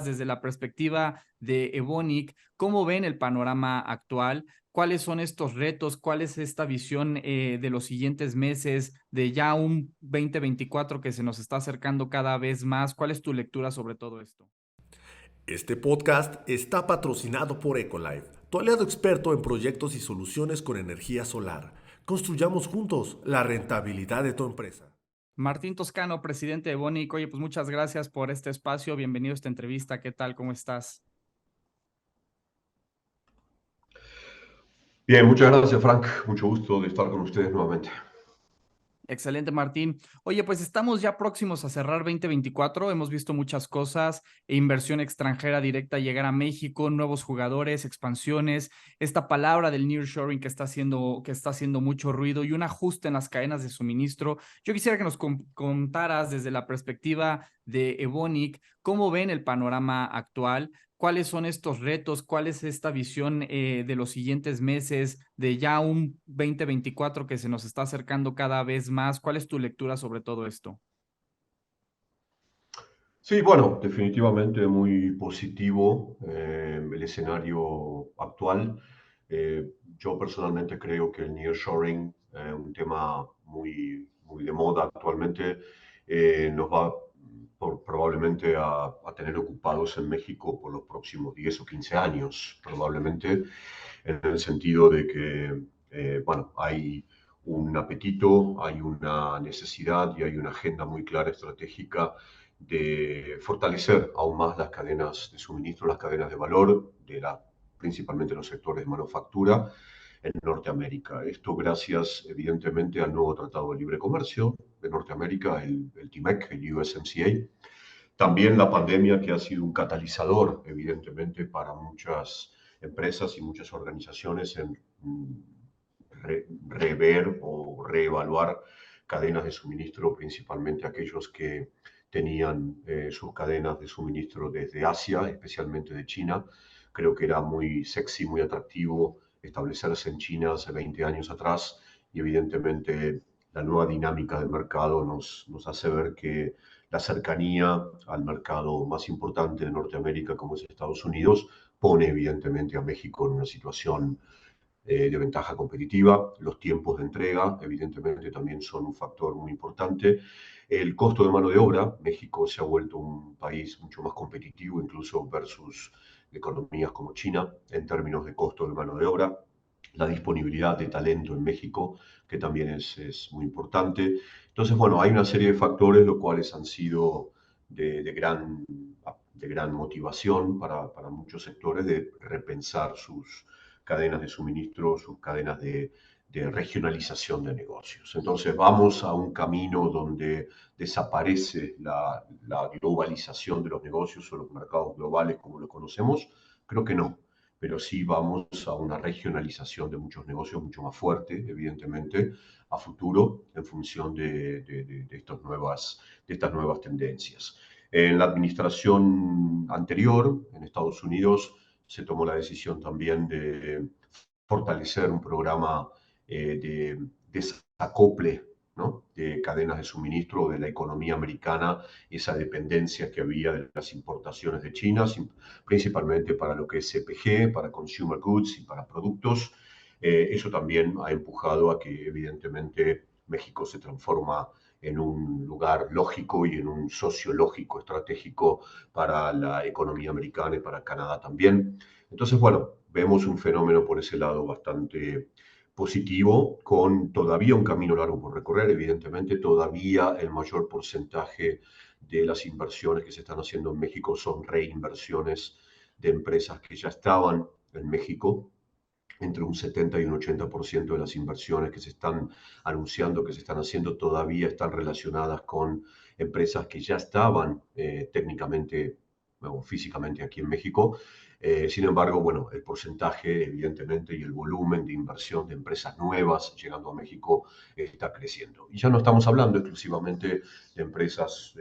contaras desde la perspectiva de Evonik, ¿cómo ven el panorama actual? ¿Cuáles son estos retos? ¿Cuál es esta visión de los siguientes meses, de ya un 2024 que se nos está acercando cada vez más? ¿Cuál es tu lectura sobre todo esto? Este podcast está patrocinado por Ecolife, tu aliado experto en proyectos y soluciones con energía solar. Construyamos juntos la rentabilidad de tu empresa. Martín Toscano, presidente de Evonik. Oye, pues muchas gracias por este espacio. Bienvenido a esta entrevista. ¿Qué tal? ¿Cómo estás? Bien, muchas gracias, Frank. Mucho gusto de estar con ustedes nuevamente. Excelente, Martín. Oye, pues estamos ya próximos a cerrar 2024. Hemos visto muchas cosas, inversión extranjera directa llegar a México, nuevos jugadores, expansiones, esta palabra del nearshoring que está haciendo mucho ruido y un ajuste en las cadenas de suministro. Yo quisiera que nos contaras desde la perspectiva de Evonik, cómo ven el panorama actual. ¿Cuáles son estos retos? ¿Cuál es esta visión de los siguientes meses, de ya un 2024 que se nos está acercando cada vez más? ¿Cuál es tu lectura sobre todo esto? Sí, bueno, definitivamente muy positivo el escenario actual. Yo personalmente creo que el nearshoring, un tema muy de moda actualmente, nos va probablemente a tener ocupados en México por los próximos 10 o 15 años, probablemente, en el sentido de que, bueno, hay un apetito, hay una necesidad y hay una agenda muy clara estratégica de fortalecer aún más las cadenas de suministro, las cadenas de valor, principalmente los sectores de manufactura en Norteamérica. Esto gracias, evidentemente, al nuevo Tratado de Libre Comercio de Norteamérica, el TMEC, el USMCA. También la pandemia, que ha sido un catalizador, evidentemente, para muchas empresas y muchas organizaciones en rever o reevaluar cadenas de suministro, principalmente aquellos que tenían sus cadenas de suministro desde Asia, especialmente de China. Creo que era muy sexy, muy atractivo establecerse en China hace 20 años atrás y evidentemente la nueva dinámica del mercado nos hace ver que la cercanía al mercado más importante de Norteamérica, como es Estados Unidos, pone evidentemente a México en una situación de ventaja competitiva. Los tiempos de entrega, evidentemente, también son un factor muy importante. El costo de mano de obra, México se ha vuelto un país mucho más competitivo, incluso versus economías como China, en términos de costo de mano de obra. La disponibilidad de talento en México, que también es muy importante. Entonces, bueno, hay una serie de factores los cuales han sido de gran motivación para muchos sectores de repensar sus cadenas de suministro, sus cadenas de regionalización de negocios. Entonces vamos a un camino donde desaparece la globalización de los negocios o los mercados globales como lo conocemos. Creo que no, pero sí vamos a una regionalización de muchos negocios mucho más fuerte, evidentemente, a futuro en función de estas nuevas tendencias. En la administración anterior, en Estados Unidos, se tomó la decisión también de fortalecer un programa de desacople, ¿no?, de cadenas de suministro de la economía americana, esa dependencia que había de las importaciones de China, principalmente para lo que es CPG, para consumer goods y para productos. Eso también ha empujado a que evidentemente México se transforma en un lugar lógico y en un socio lógico estratégico para la economía americana y para Canadá también. Entonces, bueno, vemos un fenómeno por ese lado bastante positivo, con todavía un camino largo por recorrer. Evidentemente, todavía el mayor porcentaje de las inversiones que se están haciendo en México son reinversiones de empresas que ya estaban en México. Entre un 70 y un 80% de las inversiones que se están anunciando, que se están haciendo, todavía están relacionadas con empresas que ya estaban técnicamente o físicamente aquí en México. Sin embargo, bueno, el porcentaje, evidentemente, y el volumen de inversión de empresas nuevas llegando a México está creciendo. Y ya no estamos hablando exclusivamente de empresas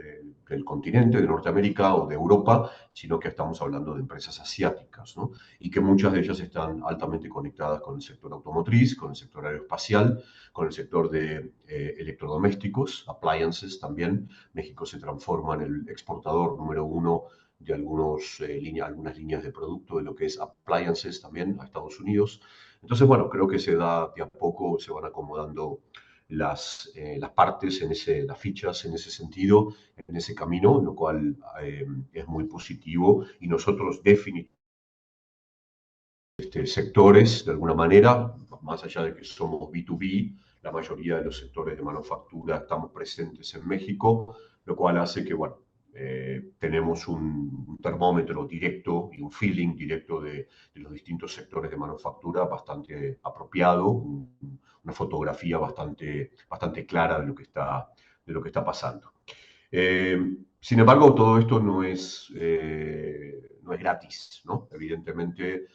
del continente, de Norteamérica o de Europa, sino que estamos hablando de empresas asiáticas, ¿no? Y que muchas de ellas están altamente conectadas con el sector automotriz, con el sector aeroespacial, con el sector de electrodomésticos, appliances también. México se transforma en el exportador número uno de algunas líneas de producto de lo que es appliances también a Estados Unidos. Entonces, bueno, creo que se da de a poco, se van acomodando las partes, las fichas en ese sentido, en ese camino, lo cual es muy positivo y nosotros definitivamente sectores, de alguna manera, más allá de que somos B2B, la mayoría de los sectores de manufactura estamos presentes en México, lo cual hace que, bueno, tenemos un termómetro directo y un feeling directo de los distintos sectores de manufactura bastante apropiado, una fotografía bastante clara de lo que está pasando. Sin embargo, todo esto no es gratis, ¿no? Evidentemente,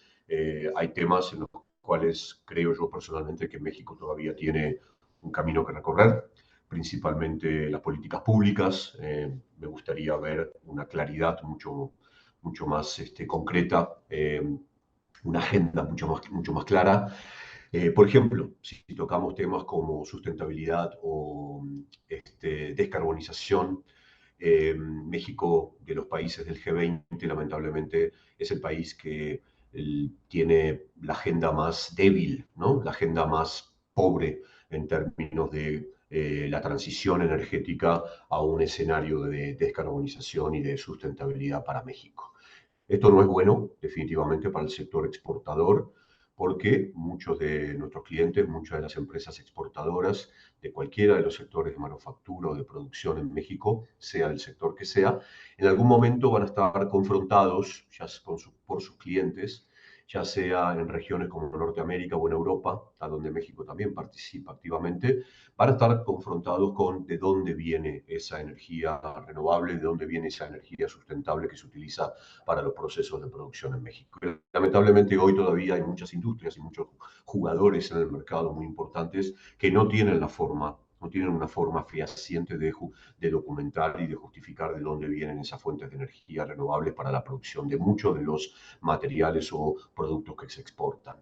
hay temas en los cuales creo yo personalmente que México todavía tiene un camino que recorrer, principalmente las políticas públicas. Me gustaría ver una claridad mucho más concreta, una agenda mucho más clara. Por ejemplo, si tocamos temas como sustentabilidad o descarbonización, México, de los países del G20, lamentablemente, es el país que tiene la agenda más débil, ¿no? La agenda más pobre en términos de la transición energética a un escenario de descarbonización y de sustentabilidad para México. Esto no es bueno, definitivamente, para el sector exportador, porque muchos de nuestros clientes, muchas de las empresas exportadoras de cualquiera de los sectores de manufactura o de producción en México, sea el sector que sea, en algún momento van a estar confrontados ya por sus clientes, ya sea en regiones como Norteamérica o en Europa, a donde México también participa activamente, van a estar confrontados con de dónde viene esa energía renovable, de dónde viene esa energía sustentable que se utiliza para los procesos de producción en México. Lamentablemente hoy todavía hay muchas industrias y muchos jugadores en el mercado muy importantes que no tienen una forma fehaciente de documentar y de justificar de dónde vienen esas fuentes de energía renovables para la producción de muchos de los materiales o productos que se exportan.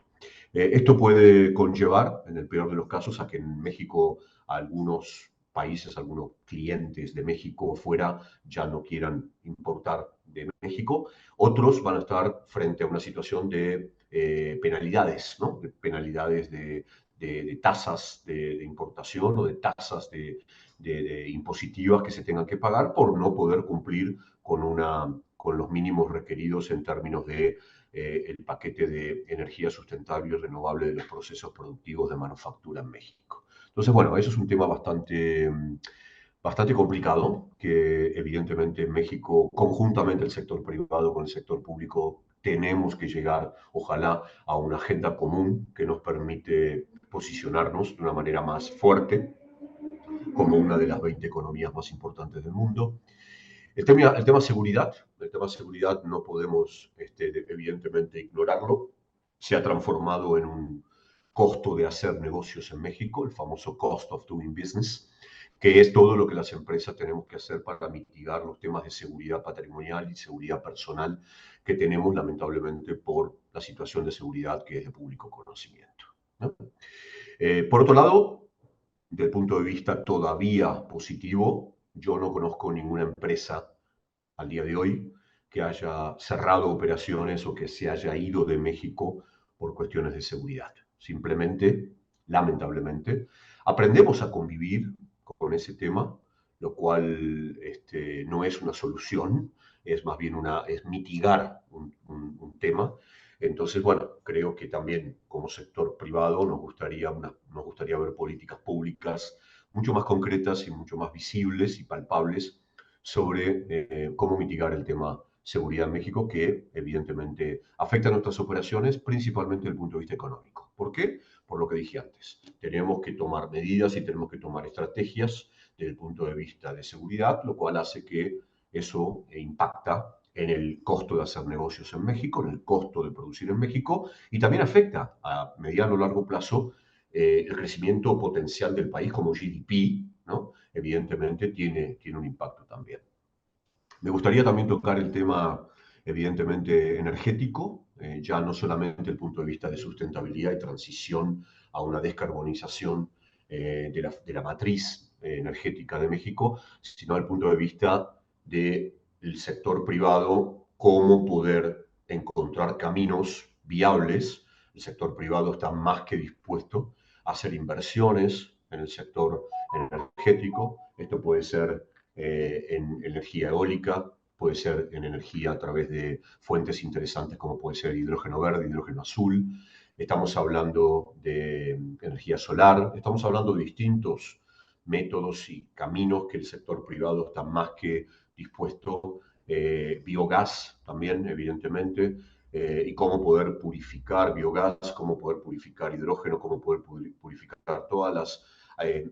Esto puede conllevar, en el peor de los casos, a que en México algunos países, algunos clientes de México fuera ya no quieran importar de México. Otros van a estar frente a una situación de penalidades, ¿no? De penalidades de tasas de importación o de tasas de impositivas que se tengan que pagar por no poder cumplir con los mínimos requeridos en términos de el paquete de energía sustentable y renovable de los procesos productivos de manufactura en México. Entonces, bueno, eso es un tema bastante complicado, que evidentemente en México, conjuntamente el sector privado con el sector público, tenemos que llegar, ojalá, a una agenda común que nos permite posicionarnos de una manera más fuerte como una de las 20 economías más importantes del mundo. El tema seguridad no podemos evidentemente ignorarlo. Se ha transformado en un costo de hacer negocios en México, el famoso cost of doing business, que es todo lo que las empresas tenemos que hacer para mitigar los temas de seguridad patrimonial y seguridad personal que tenemos lamentablemente por la situación de seguridad que es de público conocimiento, ¿no? Por otro lado, del punto de vista todavía positivo, yo no conozco ninguna empresa al día de hoy que haya cerrado operaciones o que se haya ido de México por cuestiones de seguridad. Simplemente, lamentablemente, aprendemos a convivir con ese tema, lo cual no es una solución, es más bien es mitigar un tema. Entonces, bueno, creo que también como sector privado nos gustaría ver políticas públicas mucho más concretas y mucho más visibles y palpables sobre cómo mitigar el tema seguridad en México, que evidentemente afecta a nuestras operaciones, principalmente desde el punto de vista económico. ¿Por qué? Por lo que dije antes. Tenemos que tomar medidas y tenemos que tomar estrategias desde el punto de vista de seguridad, lo cual hace que eso impacta en el costo de hacer negocios en México, en el costo de producir en México, y también afecta a mediano o largo plazo el crecimiento potencial del país como GDP, ¿no? Evidentemente tiene un impacto también. Me gustaría también tocar el tema, evidentemente, energético, ya no solamente el punto de vista de sustentabilidad y transición a una descarbonización de la matriz energética de México, sino el punto de vista de el sector privado cómo poder encontrar caminos viables. El sector privado está más que dispuesto a hacer inversiones en el sector energético. Esto puede ser en energía eólica, puede ser en energía a través de fuentes interesantes como puede ser hidrógeno verde, hidrógeno azul. Estamos hablando de energía solar, estamos hablando de distintos métodos y caminos que el sector privado está más que dispuesto, biogás también, evidentemente, y cómo poder purificar biogás, cómo poder purificar hidrógeno, cómo poder purificar todas las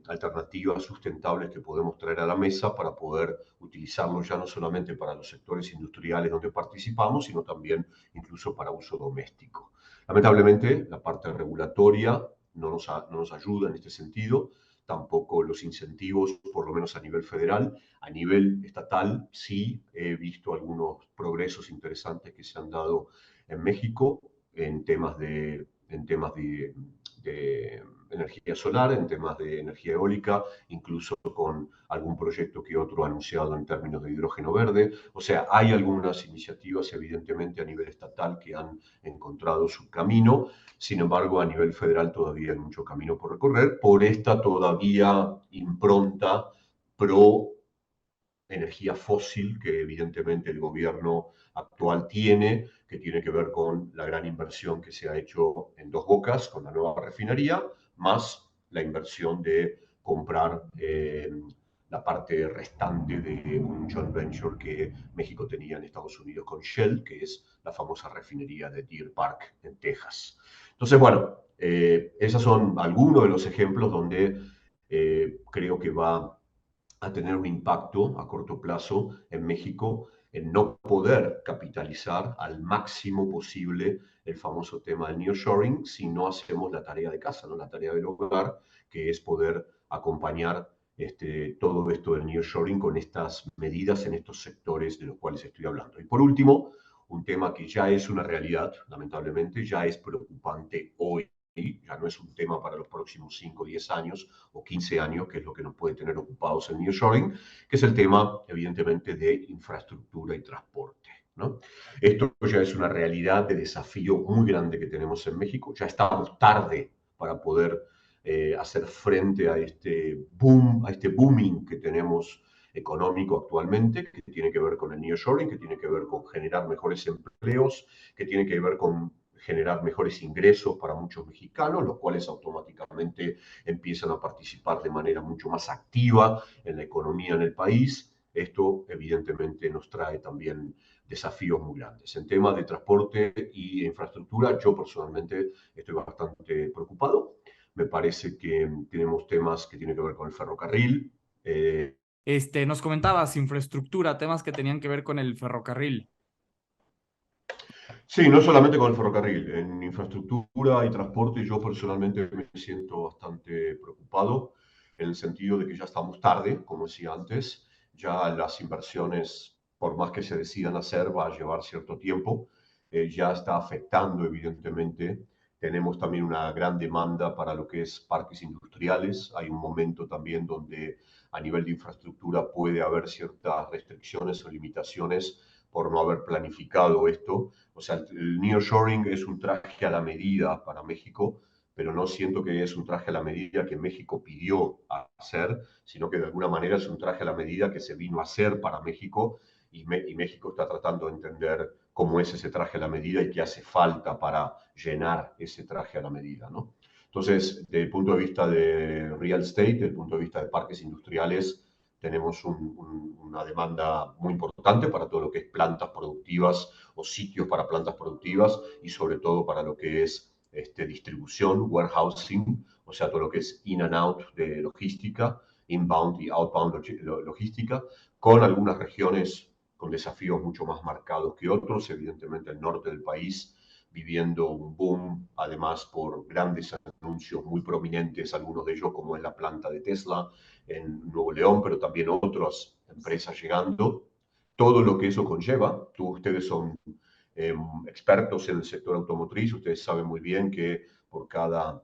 alternativas sustentables que podemos traer a la mesa para poder utilizarlo ya no solamente para los sectores industriales donde participamos, sino también incluso para uso doméstico. Lamentablemente, la parte regulatoria no nos ayuda en este sentido, tampoco los incentivos, por lo menos a nivel federal. A nivel estatal, sí he visto algunos progresos interesantes que se han dado en México en temas de energía solar, en temas de energía eólica, incluso con algún proyecto que otro ha anunciado en términos de hidrógeno verde. O sea, hay algunas iniciativas, evidentemente, a nivel estatal que han encontrado su camino. Sin embargo, a nivel federal todavía hay mucho camino por recorrer por esta todavía impronta pro energía fósil que evidentemente el gobierno actual tiene, que tiene que ver con la gran inversión que se ha hecho en Dos Bocas con la nueva refinería, más la inversión de comprar la parte restante de un joint venture que México tenía en Estados Unidos con Shell, que es la famosa refinería de Deer Park en Texas. Entonces, bueno, esos son algunos de los ejemplos donde creo que va a tener un impacto a corto plazo en México en no poder capitalizar al máximo posible el famoso tema del nearshoring si no hacemos la tarea de casa, ¿no? La tarea del hogar, que es poder acompañar todo esto del nearshoring con estas medidas en estos sectores de los cuales estoy hablando. Y por último, un tema que ya es una realidad, lamentablemente, ya es preocupante hoy, ya no es un tema para los próximos 5, 10 años o 15 años, que es lo que nos puede tener ocupados en nearshoring, que es el tema, evidentemente, de infraestructura y transporte, ¿no? Esto ya es una realidad de desafío muy grande que tenemos en México. Ya estamos tarde para poder hacer frente a este boom, a este booming que tenemos económico actualmente, que tiene que ver con el nearshoring, que tiene que ver con generar mejores empleos, que tiene que ver con generar mejores ingresos para muchos mexicanos, los cuales automáticamente empiezan a participar de manera mucho más activa en la economía en el país. Esto evidentemente nos trae también desafíos muy grandes. En temas de transporte y infraestructura, yo personalmente estoy bastante preocupado. Me parece que tenemos temas que tienen que ver con el ferrocarril. Nos comentabas infraestructura, temas que tenían que ver con el ferrocarril. Sí, no solamente con el ferrocarril, en infraestructura y transporte yo personalmente me siento bastante preocupado en el sentido de que ya estamos tarde, como decía antes, ya las inversiones, por más que se decidan hacer, va a llevar cierto tiempo, ya está afectando evidentemente. Tenemos también una gran demanda para lo que es parques industriales, hay un momento también donde a nivel de infraestructura puede haber ciertas restricciones o limitaciones por no haber planificado esto. O sea, el nearshoring es un traje a la medida para México, pero no siento que es un traje a la medida que México pidió hacer, sino que de alguna manera es un traje a la medida que se vino a hacer para México y México está tratando de entender cómo es ese traje a la medida y qué hace falta para llenar ese traje a la medida, ¿no? Entonces, desde el punto de vista de real estate, desde el punto de vista de parques industriales, tenemos una demanda muy importante para todo lo que es plantas productivas o sitios para plantas productivas y sobre todo para lo que es distribución, warehousing, o sea, todo lo que es in and out de logística, inbound y outbound logística, con algunas regiones con desafíos mucho más marcados que otros, evidentemente el norte del país viviendo un boom, además por grandes anuncios muy prominentes, algunos de ellos como es la planta de Tesla en Nuevo León, pero también otras empresas llegando, todo lo que eso conlleva. Ustedes son expertos en el sector automotriz, ustedes saben muy bien que por cada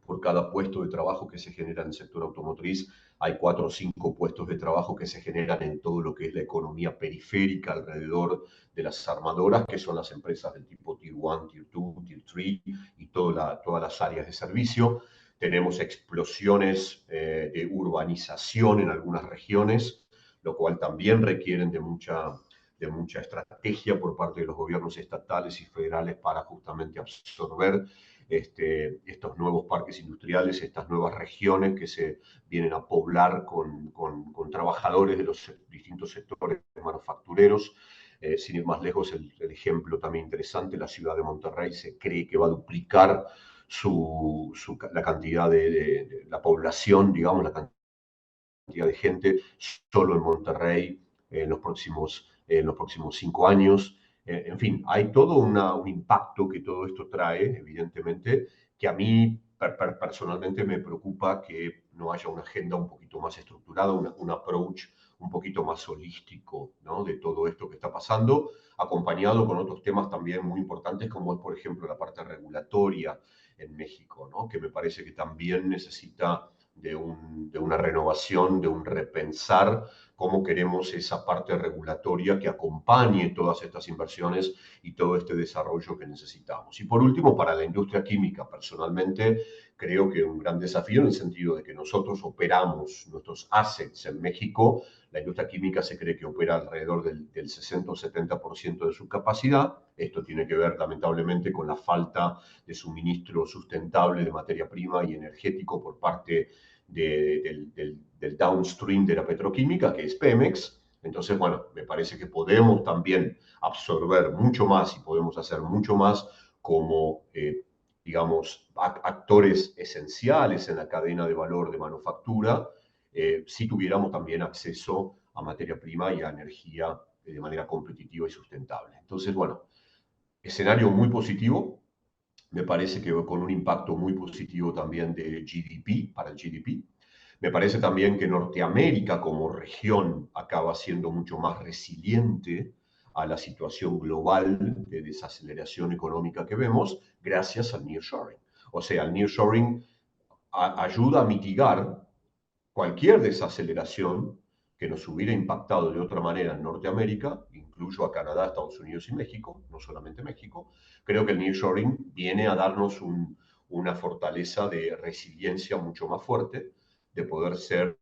por cada puesto de trabajo que se genera en el sector automotriz, hay 4 o 5 puestos de trabajo que se generan en todo lo que es la economía periférica alrededor de las armadoras, que son las empresas del tipo Tier 1, Tier 2, Tier 3 y todas las áreas de servicio. Tenemos explosiones de urbanización en algunas regiones, lo cual también requieren de mucha estrategia por parte de los gobiernos estatales y federales para justamente absorber estos nuevos parques industriales, estas nuevas regiones que se vienen a poblar con trabajadores de los distintos sectores manufactureros. Sin ir más lejos, el ejemplo también interesante, la ciudad de Monterrey se cree que va a duplicar la cantidad de la población, digamos, la cantidad de gente solo en Monterrey en los próximos 5 años. En fin, hay todo un impacto que todo esto trae, evidentemente, que a mí personalmente me preocupa que no haya una agenda un poquito más estructurada, un approach un poquito más holístico, ¿no? De todo esto que está pasando, acompañado con otros temas también muy importantes, como es, por ejemplo, la parte regulatoria en México, ¿no? Que me parece que también necesita de una renovación, de un repensar cómo queremos esa parte regulatoria que acompañe todas estas inversiones y todo este desarrollo que necesitamos. Y por último, para la industria química, personalmente, creo que un gran desafío en el sentido de que nosotros operamos nuestros assets en México. La industria química se cree que opera alrededor del 60 o 70% de su capacidad. Esto tiene que ver, lamentablemente, con la falta de suministro sustentable de materia prima y energético por parte del downstream de la petroquímica, que es Pemex. Entonces, bueno, me parece que podemos también absorber mucho más y podemos hacer mucho más como, digamos, actores esenciales en la cadena de valor de manufactura, si tuviéramos también acceso a materia prima y a energía de manera competitiva y sustentable. Entonces, bueno, escenario muy positivo, me parece que con un impacto muy positivo también de GDP, para el GDP. Me parece también que Norteamérica como región acaba siendo mucho más resiliente a la situación global de desaceleración económica que vemos gracias al nearshoring. O sea, el nearshoring ayuda a mitigar cualquier desaceleración que nos hubiera impactado de otra manera en Norteamérica, incluyo a Canadá, Estados Unidos y México, no solamente México. Creo que el nearshoring viene a darnos una fortaleza de resiliencia mucho más fuerte, de poder ser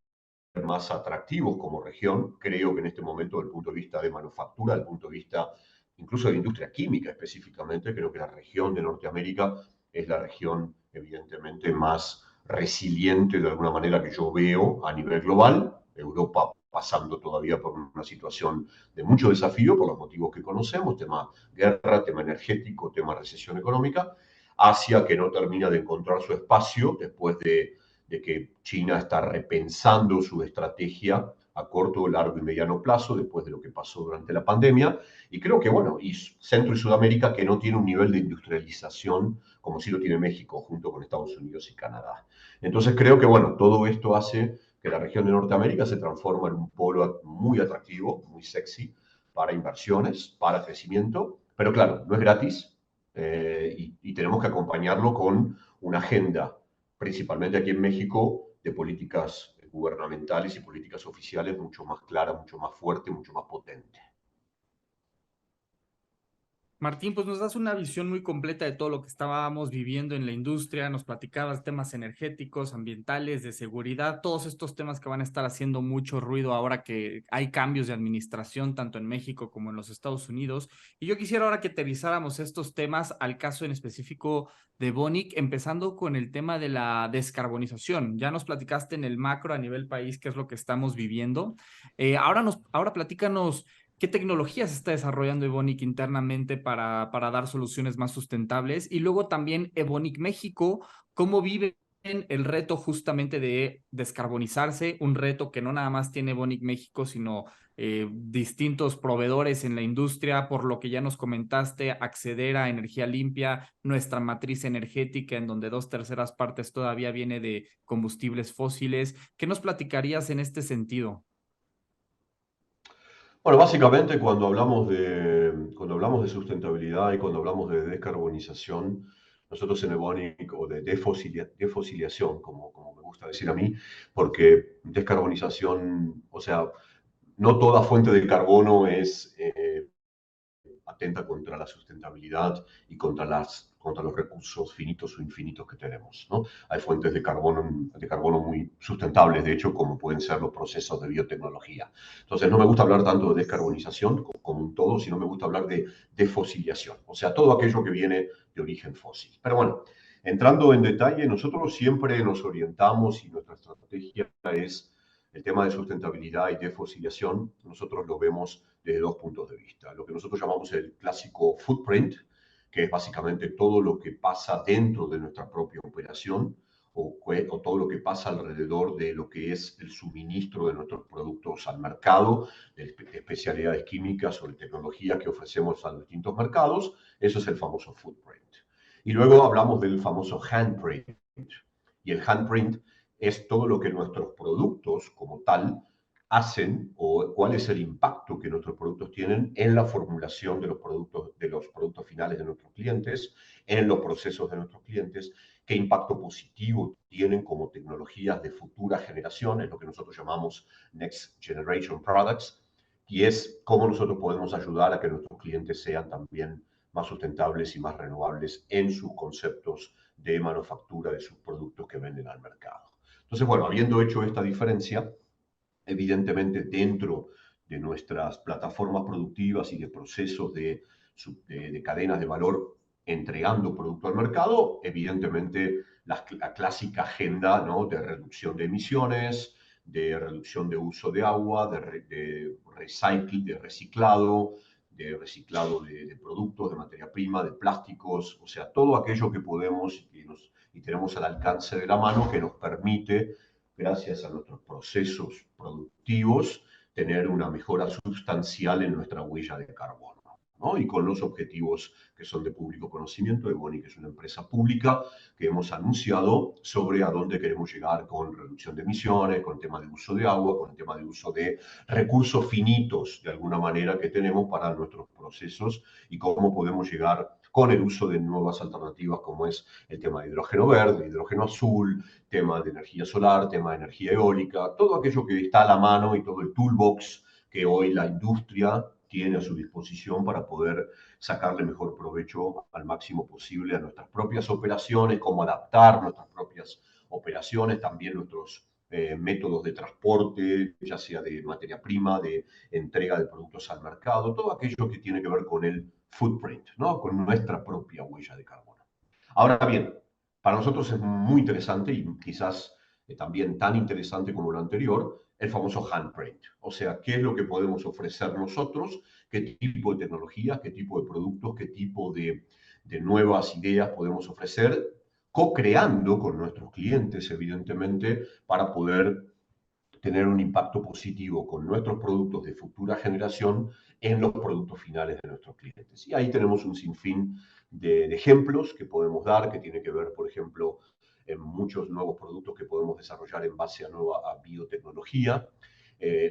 más atractivos como región. Creo que en este momento, desde el punto de vista de manufactura, desde el punto de vista incluso de industria química específicamente, creo que la región de Norteamérica es la región evidentemente más resiliente de alguna manera que yo veo a nivel global. Europa pasando todavía por una situación de mucho desafío por los motivos que conocemos, tema guerra, tema energético, tema recesión económica. Asia que no termina de encontrar su espacio después de que China está repensando su estrategia a corto, largo y mediano plazo después de lo que pasó durante la pandemia. Y creo que, bueno, y Centro y Sudamérica que no tiene un nivel de industrialización como sí lo tiene México junto con Estados Unidos y Canadá. Entonces creo que, bueno, todo esto hace que la región de Norteamérica se transforme en un polo muy atractivo, muy sexy para inversiones, para crecimiento, pero claro, no es gratis y tenemos que acompañarlo con una agenda principalmente aquí en México, de políticas gubernamentales y políticas oficiales mucho más clara, mucho más fuerte, mucho más potente. Martín, pues nos das una visión muy completa de todo lo que estábamos viviendo en la industria, nos platicabas temas energéticos, ambientales, de seguridad, todos estos temas que van a estar haciendo mucho ruido ahora que hay cambios de administración tanto en México como en los Estados Unidos. Y yo quisiera ahora que aterrizáramos estos temas al caso en específico de Bonic, empezando con el tema de la descarbonización. Ya nos platicaste en el macro a nivel país qué es lo que estamos viviendo. Ahora platícanos. ¿Qué tecnología se está desarrollando Evonik internamente para dar soluciones más sustentables? Y luego también Evonik México, ¿cómo viven el reto justamente de descarbonizarse? Un reto que no nada más tiene Evonik México, sino distintos proveedores en la industria, por lo que ya nos comentaste, acceder a energía limpia, nuestra matriz energética, en donde 2/3 todavía viene de combustibles fósiles. ¿Qué nos platicarías en este sentido? Bueno, básicamente cuando hablamos de sustentabilidad y cuando hablamos de descarbonización, nosotros en Evonik, o de defosilización, como me gusta decir a mí, porque descarbonización, o sea, no toda fuente de carbono es atenta contra la sustentabilidad y contra los recursos finitos o infinitos que tenemos, ¿no? Hay fuentes de carbono muy sustentables, de hecho, como pueden ser los procesos de biotecnología. Entonces, no me gusta hablar tanto de descarbonización como un todo, sino me gusta hablar de defosilización, o sea, todo aquello que viene de origen fósil. Pero bueno, entrando en detalle, nosotros siempre nos orientamos y nuestra estrategia es el tema de sustentabilidad y defosilización. Nosotros lo vemos desde dos puntos de vista. Lo que nosotros llamamos el clásico footprint, que es básicamente todo lo que pasa dentro de nuestra propia operación o todo lo que pasa alrededor de lo que es el suministro de nuestros productos al mercado, de especialidades químicas o de tecnología que ofrecemos a los distintos mercados. Eso es el famoso footprint. Y luego hablamos del famoso handprint. Y el handprint es todo lo que nuestros productos como tal hacen o cuál es el impacto que nuestros productos tienen en la formulación de los productos finales de nuestros clientes, en los procesos de nuestros clientes, qué impacto positivo tienen como tecnologías de futura generación, es lo que nosotros llamamos Next Generation Products, y es cómo nosotros podemos ayudar a que nuestros clientes sean también más sustentables y más renovables en sus conceptos de manufactura de sus productos que venden al mercado. Entonces, bueno, habiendo hecho esta diferencia, evidentemente dentro de nuestras plataformas productivas y de procesos de cadenas de valor entregando producto al mercado, evidentemente la clásica agenda, ¿no?, de reducción de emisiones, de reducción de uso de agua, de recycling, de reciclado de productos, de materia prima, de plásticos, o sea, todo aquello que podemos y tenemos al alcance de la mano que nos permite, gracias a nuestros procesos productivos, tener una mejora sustancial en nuestra huella de carbono, ¿no? Y con los objetivos que son de público conocimiento. Evonik es una empresa pública que hemos anunciado sobre a dónde queremos llegar con reducción de emisiones, con el tema de uso de agua, con el tema de uso de recursos finitos, de alguna manera, que tenemos para nuestros procesos y cómo podemos llegar con el uso de nuevas alternativas como es el tema de hidrógeno verde, hidrógeno azul, tema de energía solar, tema de energía eólica, todo aquello que está a la mano y todo el toolbox que hoy la industria tiene a su disposición para poder sacarle mejor provecho al máximo posible a nuestras propias operaciones, cómo adaptar nuestras propias operaciones, también nuestros métodos de transporte, ya sea de materia prima, de entrega de productos al mercado, todo aquello que tiene que ver con el footprint, ¿no?, con nuestra propia huella de carbono. Ahora bien, para nosotros es muy interesante y quizás también tan interesante como lo anterior, el famoso handprint. O sea, qué es lo que podemos ofrecer nosotros, qué tipo de tecnologías, qué tipo de productos, qué tipo de nuevas ideas podemos ofrecer, co-creando con nuestros clientes, evidentemente, para poder tener un impacto positivo con nuestros productos de futura generación en los productos finales de nuestros clientes. Y ahí tenemos un sinfín de ejemplos que podemos dar, que tiene que ver, por ejemplo, en muchos nuevos productos que podemos desarrollar en base a biotecnología.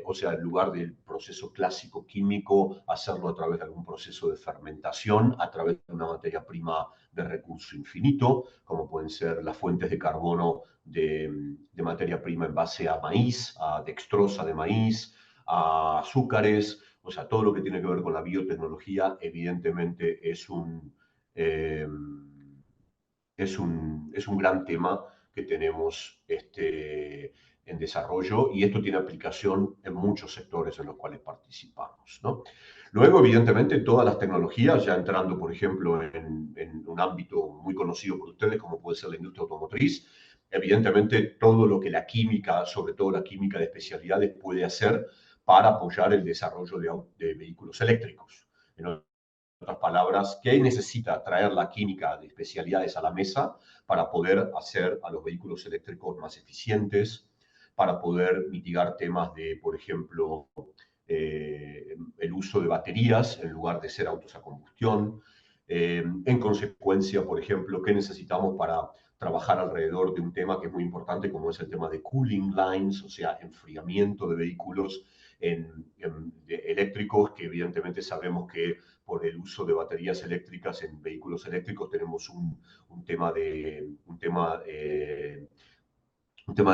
O sea, en lugar del proceso clásico químico, hacerlo a través de algún proceso de fermentación, a través de una materia prima de recurso infinito, como pueden ser las fuentes de carbono de materia prima en base a maíz, a dextrosa de maíz, a azúcares, o sea, todo lo que tiene que ver con la biotecnología, evidentemente eh, es un gran tema que tenemos en desarrollo y esto tiene aplicación en muchos sectores en los cuales participamos, ¿no? Luego, evidentemente, todas las tecnologías, ya entrando, por ejemplo, en un ámbito muy conocido por ustedes, como puede ser la industria automotriz, evidentemente todo lo que la química, sobre todo la química de especialidades, puede hacer para apoyar el desarrollo de vehículos eléctricos. En otras palabras, ¿qué necesita traer la química de especialidades a la mesa para poder hacer a los vehículos eléctricos más eficientes, para poder mitigar temas de, por ejemplo, el uso de baterías en lugar de ser autos a combustión? En consecuencia, por ejemplo, ¿qué necesitamos para trabajar alrededor de un tema que es muy importante, como es el tema de cooling lines, o sea, enfriamiento de vehículos eléctricos, que evidentemente sabemos que por el uso de baterías eléctricas en vehículos eléctricos tenemos un tema un tema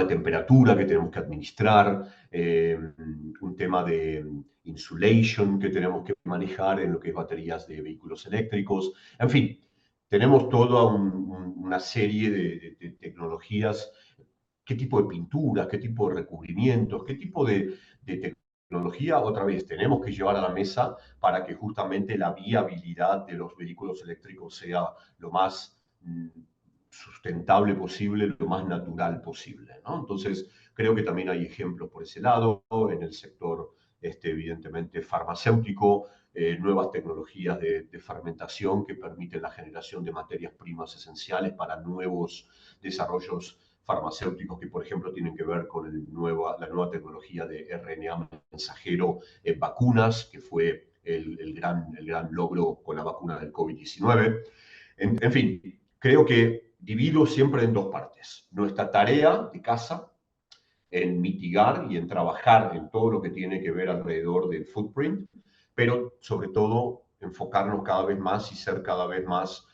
de temperatura que tenemos que administrar, un tema de insulation que tenemos que manejar en lo que es baterías de vehículos eléctricos. En fin, tenemos toda una serie de tecnologías, qué tipo de pinturas, qué tipo de recubrimientos, qué tipo de tecnología, otra vez, tenemos que llevar a la mesa para que justamente la viabilidad de los vehículos eléctricos sea lo más sustentable posible, lo más natural posible, ¿no? Entonces, creo que también hay ejemplos por ese lado, en el sector, evidentemente, farmacéutico, nuevas tecnologías de fermentación que permiten la generación de materias primas esenciales para nuevos desarrollos farmacéuticos que, por ejemplo, tienen que ver con la nueva tecnología de RNA mensajero en vacunas, que fue el gran logro con la vacuna del COVID-19. En fin, creo que divido siempre en dos partes. Nuestra tarea de casa en mitigar y en trabajar en todo lo que tiene que ver alrededor del footprint, pero sobre todo enfocarnos cada vez más y ser cada vez más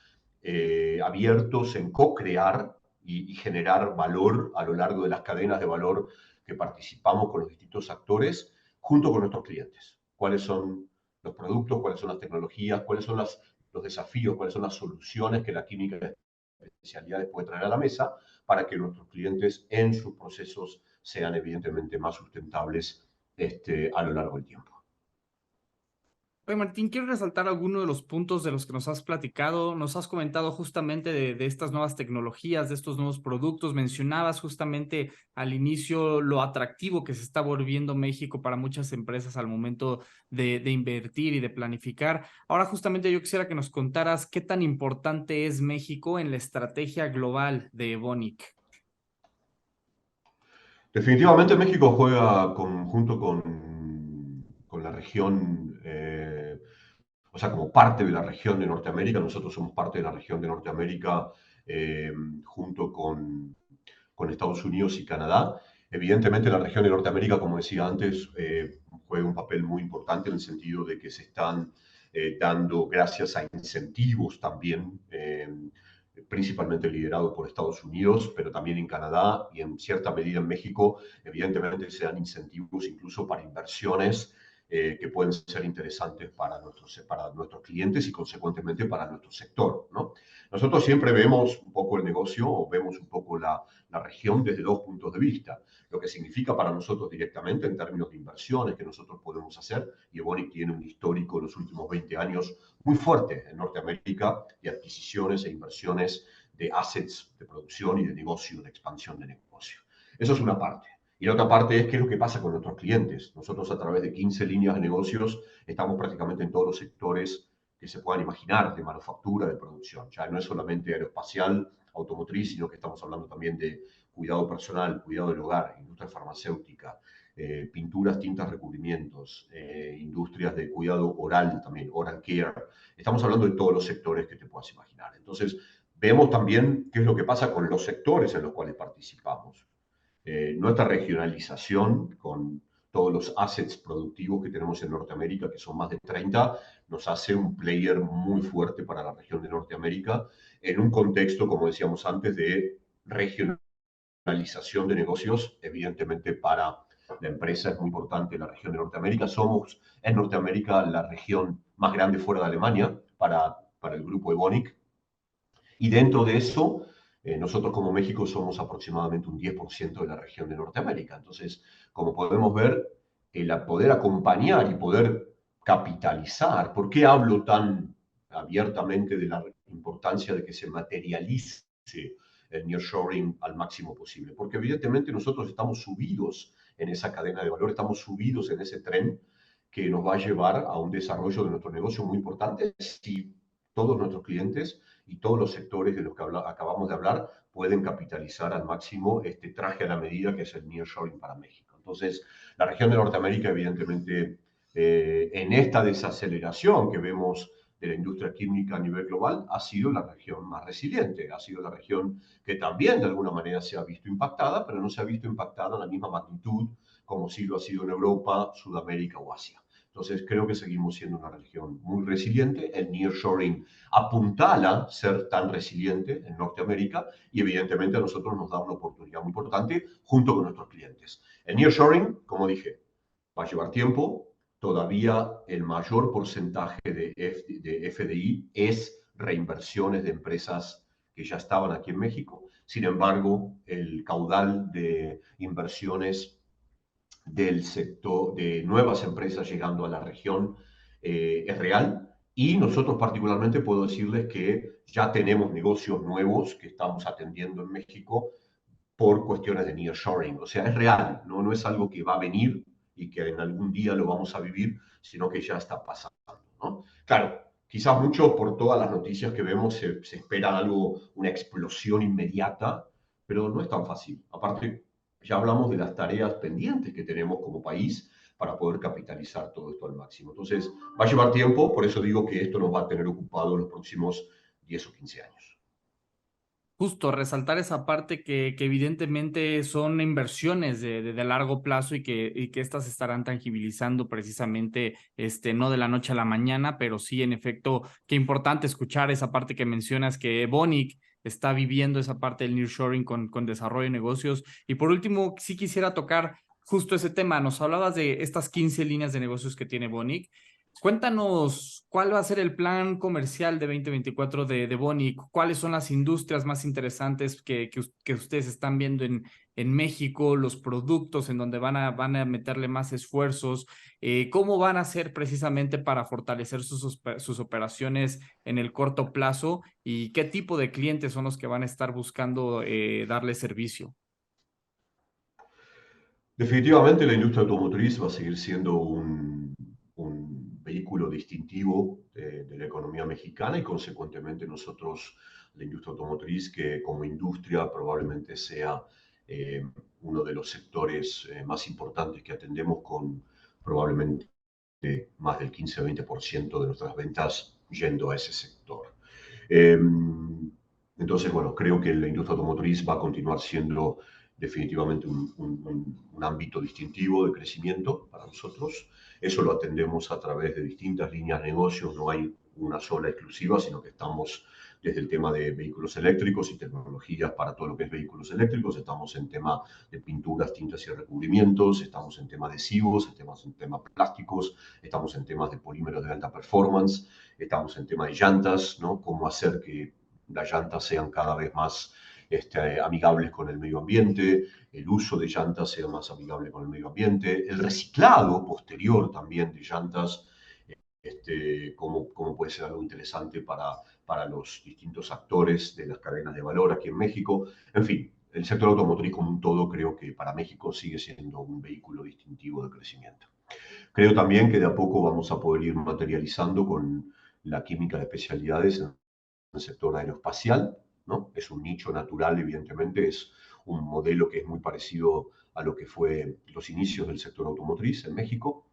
abiertos en co-crear y generar valor a lo largo de las cadenas de valor que participamos con los distintos actores junto con nuestros clientes. ¿Cuáles son los productos? ¿Cuáles son las tecnologías? ¿Cuáles son los desafíos? ¿Cuáles son las soluciones que la química de especialidades puede traer a la mesa para que nuestros clientes en sus procesos sean evidentemente más sustentables a lo largo del tiempo? Oye, Martín, quiero resaltar algunos de los puntos de los que nos has platicado. Nos has comentado justamente de estas nuevas tecnologías, de estos nuevos productos. Mencionabas justamente al inicio lo atractivo que se está volviendo México para muchas empresas al momento de invertir y de planificar. Ahora, justamente yo quisiera que nos contaras qué tan importante es México en la estrategia global de Evonik. Definitivamente México juega junto con la región, o sea, como parte de la región de Norteamérica. Nosotros somos parte de la región de Norteamérica junto con Estados Unidos y Canadá. Evidentemente la región de Norteamérica, como decía antes, juega un papel muy importante en el sentido de que se están dando gracias a incentivos también, principalmente liderado por Estados Unidos, pero también en Canadá y en cierta medida en México, evidentemente se dan incentivos incluso para inversiones que pueden ser interesantes para nuestros clientes y consecuentemente para nuestro sector, ¿no? Nosotros siempre vemos un poco el negocio o vemos un poco la región desde dos puntos de vista. Lo que significa para nosotros directamente en términos de inversiones que nosotros podemos hacer. Y Evonik tiene un histórico en los últimos 20 años muy fuerte en Norteamérica de adquisiciones e inversiones de assets de producción y de negocio, de expansión de negocio. Eso es una parte. Y la otra parte es qué es lo que pasa con nuestros clientes. Nosotros a través de 15 líneas de negocios estamos prácticamente en todos los sectores que se puedan imaginar de manufactura, de producción. Ya no es solamente aeroespacial, automotriz, sino que estamos hablando también de cuidado personal, cuidado del hogar, industria farmacéutica, pinturas, tintas, recubrimientos, industrias de cuidado oral también, oral care. Estamos hablando de todos los sectores que te puedas imaginar. Entonces, vemos también qué es lo que pasa con los sectores en los cuales participamos. Nuestra regionalización con todos los assets productivos que tenemos en Norteamérica, que son más de 30, nos hace un player muy fuerte para la región de Norteamérica en un contexto, como decíamos antes, de regionalización de negocios. Evidentemente para la empresa es muy importante la región de Norteamérica. Somos en Norteamérica la región más grande fuera de Alemania para el grupo Evonik. Y dentro de eso, nosotros como México somos aproximadamente un 10% de la región de Norteamérica. Entonces, como podemos ver, el poder acompañar y poder capitalizar, ¿por qué hablo tan abiertamente de la importancia de que se materialice el nearshoring al máximo posible? Porque evidentemente nosotros estamos subidos en esa cadena de valor, estamos subidos en ese tren que nos va a llevar a un desarrollo de nuestro negocio muy importante si todos nuestros clientes y todos los sectores de los que acabamos de hablar pueden capitalizar al máximo este traje a la medida que es el nearshoring para México. Entonces, la región de Norteamérica, evidentemente, en esta desaceleración que vemos de la industria química a nivel global, ha sido la región más resiliente, ha sido la región que también de alguna manera se ha visto impactada, pero no se ha visto impactada en la misma magnitud como sí lo ha sido en Europa, Sudamérica o Asia. Entonces, creo que seguimos siendo una región muy resiliente. El nearshoring apuntala ser tan resiliente en Norteamérica y evidentemente a nosotros nos da una oportunidad muy importante junto con nuestros clientes. El nearshoring, como dije, va a llevar tiempo. Todavía el mayor porcentaje de FDI es reinversiones de empresas que ya estaban aquí en México. Sin embargo, el caudal de inversiones del sector de nuevas empresas llegando a la región es real. Y nosotros particularmente puedo decirles que ya tenemos negocios nuevos que estamos atendiendo en México por cuestiones de nearshoring. O sea, es real, ¿no? No es algo que va a venir y que en algún día lo vamos a vivir, sino que ya está pasando, ¿no? Claro, quizás mucho por todas las noticias que vemos se espera algo, una explosión inmediata, pero no es tan fácil. Aparte, ya hablamos de las tareas pendientes que tenemos como país para poder capitalizar todo esto al máximo. Entonces, va a llevar tiempo, por eso digo que esto nos va a tener ocupado los próximos 10 o 15 años. Justo, resaltar esa parte que evidentemente son inversiones de largo plazo y que estas estarán tangibilizando precisamente, no de la noche a la mañana, pero sí, en efecto, qué importante escuchar esa parte que mencionas, que Bonic está viviendo esa parte del nearshoring con desarrollo de negocios. Y por último, sí quisiera tocar justo ese tema. Nos hablabas de estas 15 líneas de negocios que tiene Bonic. Cuéntanos cuál va a ser el plan comercial de 2024 de Boni, cuáles son las industrias más interesantes que ustedes están viendo en México, los productos en donde van a meterle más esfuerzos, cómo van a hacer precisamente para fortalecer sus operaciones en el corto plazo y qué tipo de clientes son los que van a estar buscando darle servicio. Definitivamente la industria automotriz va a seguir siendo un vehículo distintivo de la economía mexicana y consecuentemente nosotros, la industria automotriz, que como industria probablemente sea eh, uno de los sectores más importantes que atendemos con probablemente más del 15-20% de nuestras ventas yendo a ese sector. Eh, entonces, bueno, creo que la industria automotriz va a continuar siendo definitivamente un ámbito distintivo de crecimiento para nosotros. Eso lo atendemos a través de distintas líneas de negocio, no hay una sola exclusiva, sino que estamos desde el tema de vehículos eléctricos y tecnologías para todo lo que es vehículos eléctricos, estamos en tema de pinturas, tintas y recubrimientos, estamos en tema de adhesivos, estamos en tema plásticos, estamos en temas de polímeros de alta performance, estamos en tema de llantas, ¿no? Cómo hacer que las llantas sean cada vez más amigables con el medio ambiente, el uso de llantas sea más amigable con el medio ambiente, el reciclado posterior también de llantas, cómo puede ser algo interesante para los distintos actores de las cadenas de valor aquí en México. En fin, el sector automotriz como un todo creo que para México sigue siendo un vehículo distintivo de crecimiento. Creo también que de a poco vamos a poder ir materializando con la química de especialidades en el sector aeroespacial, ¿no? Es un nicho natural, evidentemente, es un modelo que es muy parecido a lo que fue los inicios del sector automotriz en México.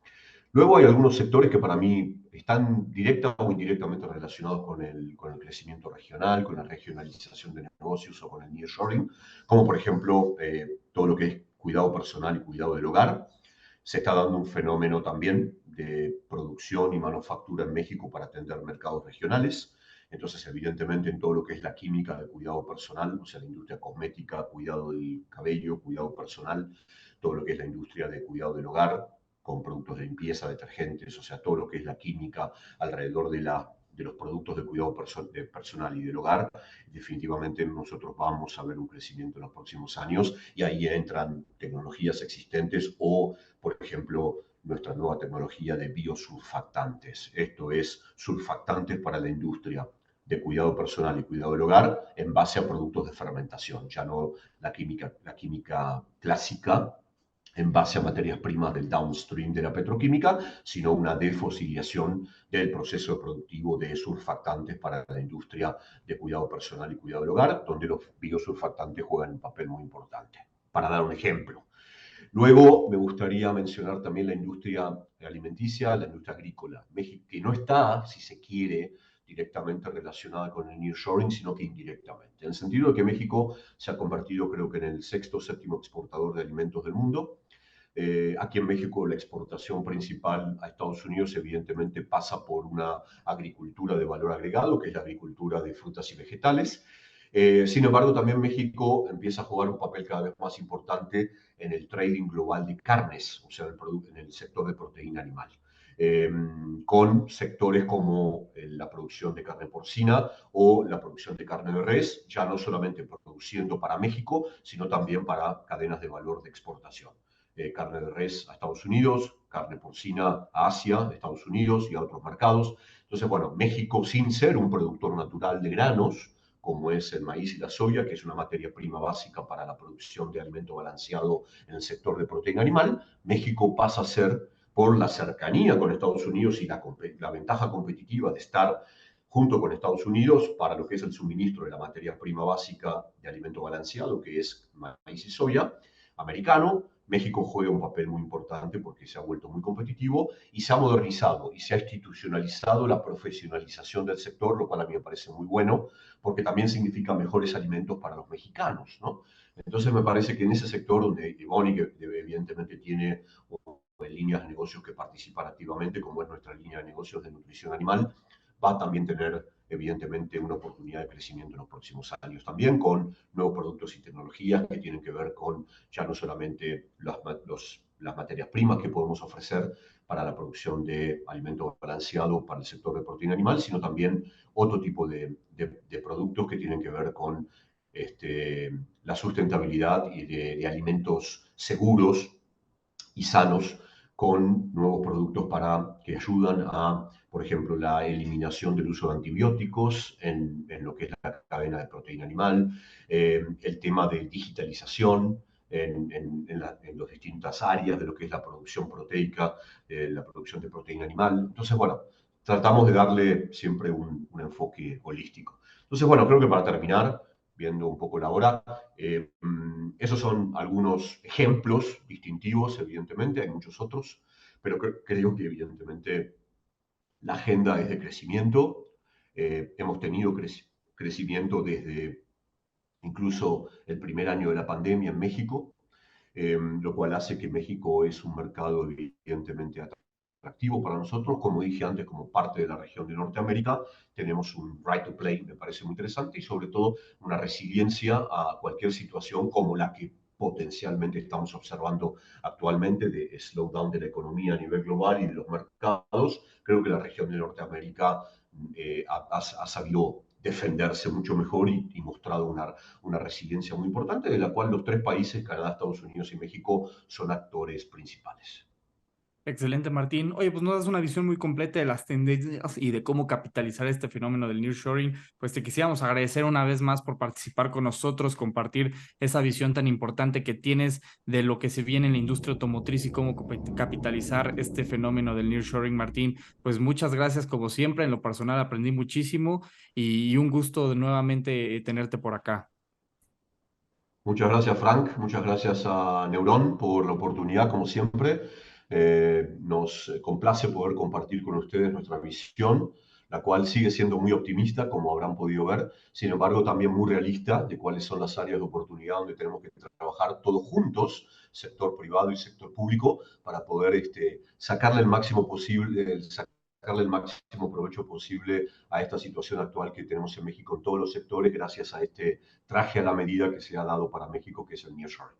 Luego hay algunos sectores que para mí están directa o indirectamente relacionados con el crecimiento regional, con la regionalización de negocios o con el nearshoring, como por ejemplo todo lo que es cuidado personal y cuidado del hogar. Se está dando un fenómeno también de producción y manufactura en México para atender mercados regionales. Entonces, evidentemente, en todo lo que es la química de cuidado personal, o sea, la industria cosmética, cuidado del cabello, cuidado personal, todo lo que es la industria de cuidado del hogar, con productos de limpieza, detergentes, o sea, todo lo que es la química alrededor de los productos de cuidado personal y del hogar, definitivamente nosotros vamos a ver un crecimiento en los próximos años y ahí entran tecnologías existentes o, por ejemplo, nuestra nueva tecnología de biosurfactantes. Esto es surfactantes para la industria de cuidado personal y cuidado del hogar en base a productos de fermentación, ya no la química clásica en base a materias primas del downstream de la petroquímica, sino una defosilización del proceso productivo de surfactantes para la industria de cuidado personal y cuidado del hogar, donde los biosurfactantes juegan un papel muy importante. Para dar un ejemplo, Luego me gustaría mencionar también la industria alimenticia, la industria agrícola, México, que no está, si se quiere, directamente relacionada con el nearshoring, sino que indirectamente, en el sentido de que México se ha convertido, creo que en el sexto o séptimo exportador de alimentos del mundo. Aquí en México la exportación principal a Estados Unidos evidentemente pasa por una agricultura de valor agregado, que es la agricultura de frutas y vegetales. Sin embargo, también México empieza a jugar un papel cada vez más importante en el trading global de carnes, o sea, en el sector de proteína animal. Eh, con sectores como la producción de carne porcina o la producción de carne de res, ya no solamente produciendo para México, sino también para cadenas de valor de exportación. Carne de res a Estados Unidos, carne porcina a Asia, Estados Unidos y a otros mercados. Entonces, bueno, México, sin ser un productor natural de granos, como es el maíz y la soya, que es una materia prima básica para la producción de alimento balanceado en el sector de proteína animal, México pasa a ser, por la cercanía con Estados Unidos y la ventaja competitiva de estar junto con Estados Unidos para lo que es el suministro de la materia prima básica de alimento balanceado, que es maíz y soya, americano. México juega un papel muy importante porque se ha vuelto muy competitivo y se ha modernizado y se ha institucionalizado la profesionalización del sector, lo cual a mí me parece muy bueno, porque también significa mejores alimentos para los mexicanos, ¿no? Entonces me parece que en ese sector donde Ivonne, que evidentemente tiene líneas de negocios que participan activamente, como es nuestra línea de negocios de nutrición animal, va a también tener evidentemente una oportunidad de crecimiento en los próximos años, también con nuevos productos y tecnologías que tienen que ver con ya no solamente las materias primas que podemos ofrecer para la producción de alimentos balanceados para el sector de proteína animal, sino también otro tipo de productos que tienen que ver con la sustentabilidad y de alimentos seguros y sanos con nuevos productos que ayudan a, por ejemplo, la eliminación del uso de antibióticos en lo que es la cadena de proteína animal, el tema de digitalización en las distintas áreas de lo que es la producción proteica, la producción de proteína animal. Entonces, bueno, tratamos de darle siempre un enfoque holístico. Entonces, bueno, creo que para terminar, viendo un poco la hora, esos son algunos ejemplos distintivos, evidentemente, hay muchos otros, pero creo que evidentemente la agenda es de crecimiento. Hemos tenido crecimiento desde incluso el primer año de la pandemia en México, lo cual hace que México es un mercado evidentemente atractivo para nosotros. Como dije antes, como parte de la región de Norteamérica, tenemos un right to play, me parece muy interesante, y sobre todo una resiliencia a cualquier situación como la que potencialmente estamos observando actualmente de slowdown de la economía a nivel global y de los mercados. Creo que la región de Norteamérica ha sabido defenderse mucho mejor y mostrado una resiliencia muy importante, de la cual los tres países, Canadá, Estados Unidos y México, son actores principales. Excelente, Martín. Oye, pues nos das una visión muy completa de las tendencias y de cómo capitalizar este fenómeno del nearshoring. Pues te quisiéramos agradecer una vez más por participar con nosotros, compartir esa visión tan importante que tienes de lo que se viene en la industria automotriz y cómo capitalizar este fenómeno del nearshoring, Martín. Pues muchas gracias como siempre. En lo personal aprendí muchísimo y un gusto de nuevamente tenerte por acá. Muchas gracias, Frank. Muchas gracias a Neuron por la oportunidad, como siempre. Nos complace poder compartir con ustedes nuestra visión, la cual sigue siendo muy optimista, como habrán podido ver, sin embargo también muy realista de cuáles son las áreas de oportunidad donde tenemos que trabajar todos juntos, sector privado y sector público, para poder sacarle el máximo posible, sacarle el máximo provecho posible a esta situación actual que tenemos en México en todos los sectores, gracias a este traje a la medida que se ha dado para México, que es el nearshoring.